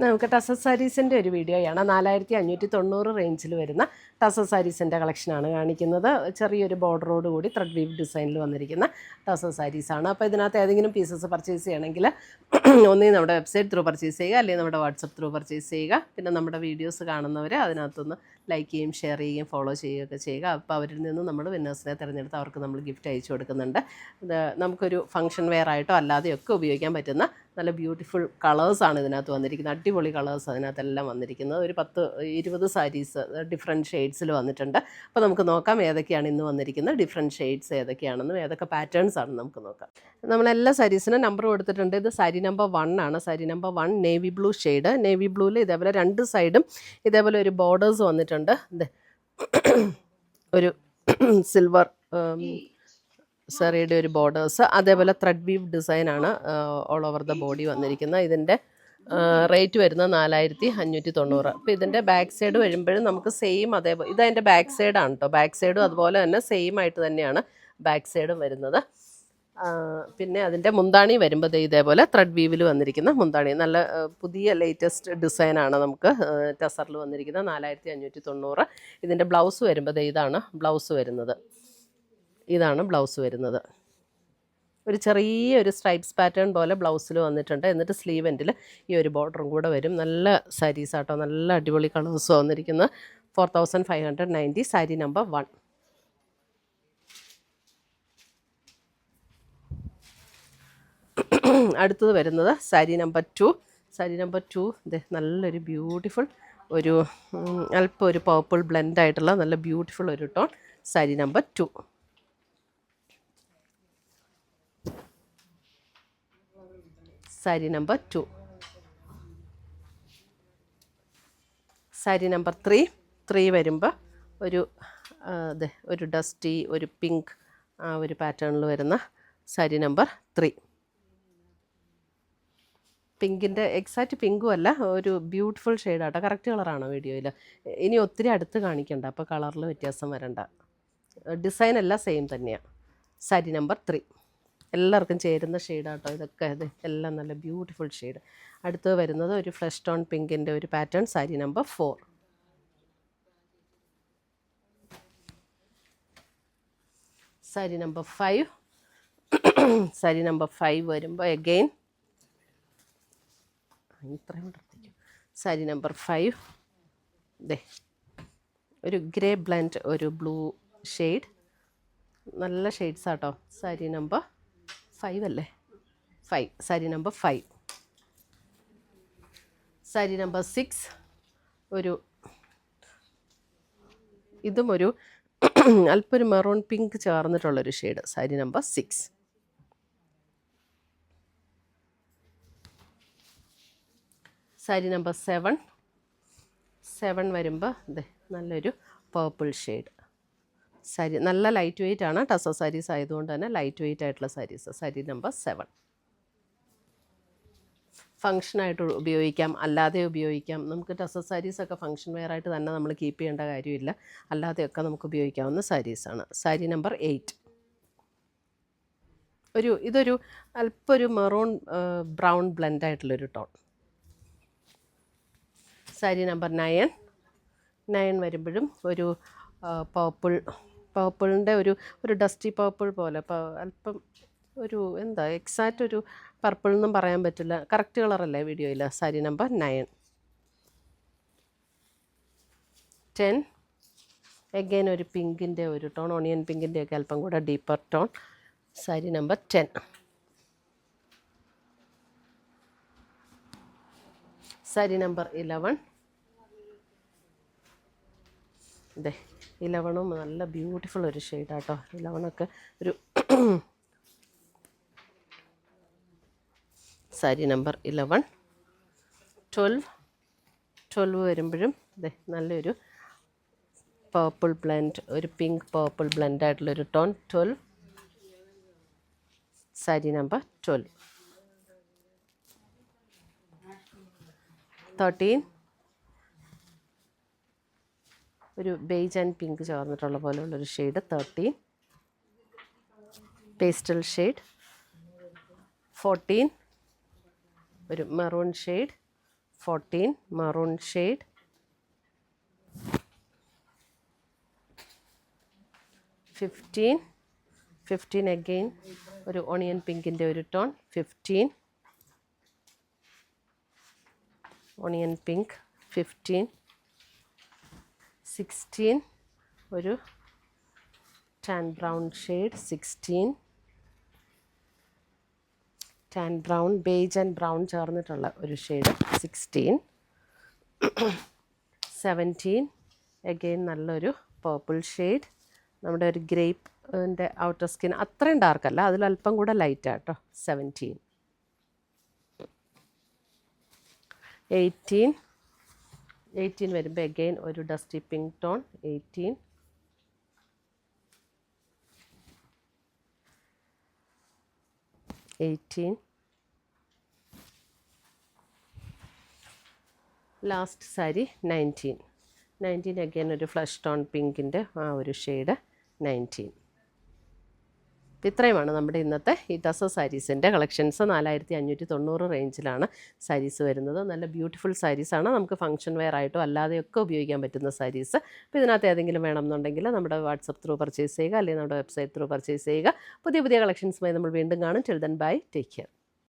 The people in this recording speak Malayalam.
നമുക്ക് ടസർ സാരീസിൻ്റെ ഒരു വീഡിയോയാണ്. 4590 റേഞ്ചിൽ വരുന്ന ടസർ സാരീസിൻ്റെ കളക്ഷനാണ് കാണിക്കുന്നത്. ചെറിയൊരു ബോർഡറോട് കൂടി ത്രെഡ് വീവ് ഡിസൈനിൽ വന്നിരിക്കുന്ന ടസർ സാരീസാണ്. അപ്പോൾ ഇതിനകത്ത് ഏതെങ്കിലും പീസസ് പർച്ചേസ് ചെയ്യണമെങ്കിൽ ഒന്നുകിൽ നമ്മുടെ വെബ്സൈറ്റ് ത്രൂ പർച്ചേസ് ചെയ്യുക, അല്ലെങ്കിൽ നമ്മുടെ വാട്സപ്പ് ത്രൂ പർച്ചേസ് ചെയ്യുക. പിന്നെ നമ്മുടെ വീഡിയോസ് കാണുന്നവർ അതിനകത്തൊന്ന് ലൈക്ക് ചെയ്യുകയും ഷെയർ ചെയ്യുകയും ഫോളോ ചെയ്യുകയൊക്കെ ചെയ്യുക. അപ്പോൾ അവരിൽ നിന്ന് നമ്മൾ വിന്നേഴ്സിനെ തിരഞ്ഞെടുത്ത് അവർക്ക് നമ്മൾ ഗിഫ്റ്റ് അയച്ചു കൊടുക്കുന്നുണ്ട്. ഇത് നമുക്കൊരു ഫംഗ്ഷൻ വെയർ ആയിട്ടോ അല്ലാതെയൊക്കെ ഉപയോഗിക്കാൻ പറ്റുന്ന നല്ല ബ്യൂട്ടിഫുൾ കളേഴ്സാണ് ഇതിനകത്ത് വന്നിരിക്കുന്നത്. അടിപൊളി കളേഴ്സ് അതിനകത്തെല്ലാം വന്നിരിക്കുന്നത്. ഒരു 10-20 സാരീസ് ഡിഫറെൻറ്റ് ഷെയ്ഡ്സിൽ വന്നിട്ടുണ്ട്. അപ്പോൾ നമുക്ക് നോക്കാം ഏതൊക്കെയാണ് ഇന്ന് വന്നിരിക്കുന്നത്, ഡിഫറെൻറ്റ് ഷെയ്ഡ്സ് ഏതൊക്കെയാണെന്നും ഏതൊക്കെ പാറ്റേൺസ് ആണെന്ന് നമുക്ക് നോക്കാം. നമ്മളെല്ലാ സാരീസിനും നമ്പർ കൊടുത്തിട്ടുണ്ട്. ഇത് സാരി നമ്പർ 1 ആണ്. Sari number 1 navy blue shade. Navy ബ്ലൂവിൽ ഇതേപോലെ 2 സൈഡും ഇതേപോലെ ഒരു ബോർഡേഴ്സ് വന്നിട്ടുണ്ട്. ഒരു സിൽവർ സാരിയുടെ ഒരു ബോർഡേഴ്സ്, അതേപോലെ ത്രെഡ് വീവ് ഡിസൈനാണ് ഓൾ ഓവർ ദ ബോഡി വന്നിരിക്കുന്നത്. ഇതിൻ്റെ റേറ്റ് വരുന്നത് 4590. അപ്പോൾ ഇതിൻ്റെ ബാക്ക് സൈഡ് വരുമ്പോഴും നമുക്ക് സെയിം അതേപോലെ ഇതതിൻ്റെ ബാക്ക് സൈഡാണ് കേട്ടോ. ബാക്ക് സൈഡും അതുപോലെ തന്നെ സെയിം ആയിട്ട് തന്നെയാണ് ബാക്ക് സൈഡും വരുന്നത്. പിന്നെ അതിൻ്റെ മുന്താണി വരുമ്പോൾ ഇതേപോലെ ത്രെഡ് വീവിൽ വന്നിരിക്കുന്ന മുന്താണി, നല്ല പുതിയ ലേറ്റസ്റ്റ് ഡിസൈനാണ് നമുക്ക് ടസറിൽ വന്നിരിക്കുന്നത്. 4590. ഇതിൻ്റെ ബ്ലൗസ് വരുമ്പോൾ ഇതാണ് ബ്ലൗസ് വരുന്നത്. ഇതാണ് ബ്ലൗസ് വരുന്നത്. ഒരു ചെറിയൊരു സ്ട്രൈപ്സ് പാറ്റേൺ പോലെ ബ്ലൗസിൽ വന്നിട്ടുണ്ട്. എന്നിട്ട് സ്ലീവ് എൻഡിൽ ഈ ഒരു ബോർഡറും കൂടെ വരും. നല്ല സാരീസ് ആട്ടോ, നല്ല അടിപൊളി കളേഴ്സ് വന്നിരിക്കുന്നത്. 4590 സാരി നമ്പർ 1. അടുത്തത് വരുന്നത് സാരി നമ്പർ 2. സാരി നമ്പർ 2 ഇത് നല്ലൊരു ബ്യൂട്ടിഫുൾ ഒരു അല്പം ഒരു പർപ്പിൾ ബ്ലെൻഡ് ആയിട്ടുള്ള നല്ല ബ്യൂട്ടിഫുൾ ഒരു tone. Sari number 2. Sari number 2. Sari number 3 വരുമ്പോൾ ഒരു ഡസ്റ്റി ഒരു പിങ്ക് ഒരു പാറ്റേണിൽ വരുന്ന സാരി നമ്പർ 3. പിങ്കിൻ്റെ എക്സാക്റ്റ് പിങ്കും അല്ല, ഒരു ബ്യൂട്ടിഫുൾ ഷെയ്ഡാട്ടോ. കറക്റ്റ് കളറാണോ വീഡിയോയിൽ? ഇനി ഒത്തിരി അടുത്ത് കാണിക്കണ്ട, അപ്പോൾ കളറിൽ വ്യത്യാസം വരണ്ട. ഡിസൈൻ എല്ലാം സെയിം തന്നെയാണ്. സാരി നമ്പർ 3 എല്ലാവർക്കും ചേരുന്ന ഷെയ്ഡാട്ടോ ഇതൊക്കെ. എല്ലാം നല്ല ബ്യൂട്ടിഫുൾ ഷെയ്ഡ്. അടുത്ത് വരുന്നത് ഒരു ഫ്ലഷ് ടോൺ പിങ്കിൻ്റെ ഒരു pattern. Sari number 4. Sari number 5. Sari number 5 വരുമ്പോൾ എഗെയിൻ ഇത്രയും കൊണ്ടിരിക്കും. സാരി നമ്പർ 5 ഒരു ഗ്രേ ബ്ലെൻഡ് ഒരു ബ്ലൂ ഷെയ്ഡ്. നല്ല ഷെയ്ഡ്സ് ആട്ടോ. സാരി നമ്പർ 5 അല്ലേ? 5. സാരി നമ്പർ 5. സാരി നമ്പർ 6 ഇതും ഒരു അല്പം ഒരു മെറൂൺ പിങ്ക് ചേർന്നിട്ടുള്ളൊരു shade. Sari number 6. Sari number 7 വരുമ്പോൾ നല്ലൊരു പേർപ്പിൾ ഷെയ്ഡ്. സാരി നല്ല ലൈറ്റ് വെയ്റ്റ് ആണ്. ടസർ സാരീസ് ആയതുകൊണ്ട് തന്നെ ലൈറ്റ് വെയ്റ്റ് ആയിട്ടുള്ള സാരീസ്. സാരി നമ്പർ 7. ഫങ്ഷനായിട്ട് ഉപയോഗിക്കാം, അല്ലാതെ ഉപയോഗിക്കാം. നമുക്ക് ടസർ സാരീസൊക്കെ ഫങ്ഷൻ വെയർ ആയിട്ട് തന്നെ നമ്മൾ കീപ്പ് ചെയ്യേണ്ട കാര്യമില്ല. അല്ലാതെയൊക്കെ നമുക്ക് ഉപയോഗിക്കാവുന്ന സാരീസാണ്. സാരി നമ്പർ 8. ഇതൊരു അല്പം ഒരു മെറൂൺ ബ്രൗൺ ബ്ലെൻഡ് ആയിട്ടുള്ളൊരു ടോൺ. സാരി നമ്പർ 9 വരുമ്പോഴും ഒരു പേർപ്പിളിൻ്റെ ഒരു ഡസ്റ്റി പേർപ്പിൾ പോലെ, അല്പം ഒരു എക്സാക്റ്റ് ഒരു പർപ്പിൾ എന്നും പറയാൻ പറ്റില്ല. കറക്റ്റ് കളറല്ലേ വീഡിയോയിൽ. സാരി നമ്പർ 9. 10 എഗെയിൻ ഒരു പിങ്കിൻ്റെ ഒരു ടോൺ, ഓണിയൻ പിങ്കിൻ്റെ ഒക്കെ അല്പം കൂടെ deeper tone. Sari number 10. Sari number 11. 11ഉം നല്ല ബ്യൂട്ടിഫുൾ ഒരു ഷെയ്ഡാട്ടോ. 11ഒക്കെ ഒരു സാരി നമ്പർ 11. 12 വരുമ്പോഴും നല്ലൊരു പേർപ്പിൾ ബ്ലെൻഡ് ഒരു പിങ്ക് പേർപ്പിൾ ബ്ലെൻഡ് ആയിട്ടുള്ളൊരു ടോൺ. 12. സാരി നമ്പർ 12. 13 ഒരു ബേജ് ആൻഡ് പിങ്ക് ചേർന്നിട്ടുള്ള പോലെയുള്ളൊരു ഷെയ്ഡ്. 13 pastel shade. 14 ഒരു maroon shade. 14 maroon shade, 15 again ഒരു ഓണിയൻ പിങ്കിൻ്റെ ഒരു ടോൺ, 15 ഓണിയൻ പിങ്ക്, 15 16 ഒരു tan brown shade, 16 tan brown, beige and brown ചേർന്നിട്ടുള്ള ഒരു ഷെയ്ഡ്, 16 17 അഗെയിൻ നല്ലൊരു പേർപ്പിൾ ഷെയ്ഡ്, നമ്മുടെ ഒരു ഗ്രേപ്പിൻ്റെ ഔട്ടർ സ്കിൻ അത്രയും ഡാർക്കല്ല, അതിലല്പം കൂടെ ലൈറ്റാട്ടോ, 17 18 വരുമ്പോൾ അഗെയിൻ ഒരു dusty pink tone, 18 last sari 19 again ഒരു ഫ്ലഷ് ടോൺ പിങ്കിൻ്റെ ആ ഒരു ഷെയ്ഡ്, 19. ഇത്രയുമാണ് നമ്മുടെ ഇന്നത്തെ ഈ ടസർ സാരീസിൻ്റെ കളക്ഷൻസ്. 4590 റേഞ്ചിലാണ് സാരീസ് വരുന്നത്. നല്ല ബ്യൂട്ടിഫുൾ സാരീസാണ്. നമുക്ക് ഫംഗ്ഷൻ വെയർ ആയിട്ടോ അല്ലാതെയൊക്കെ ഉപയോഗിക്കാൻ പറ്റുന്ന സാരീസ്. അപ്പോൾ ഇതിനകത്ത് ഏതെങ്കിലും വേണമെന്നുണ്ടെങ്കിൽ നമ്മുടെ വാട്സപ്പ് ത്രൂ പർച്ചേസ് ചെയ്യുക, അല്ലെങ്കിൽ നമ്മുടെ വെബ്സൈറ്റ് ത്രൂ പർച്ചേസ് ചെയ്യുക. പുതിയ കളക്ഷൻസുമായി നമ്മൾ വീണ്ടും കാണും. Till then bye, take care.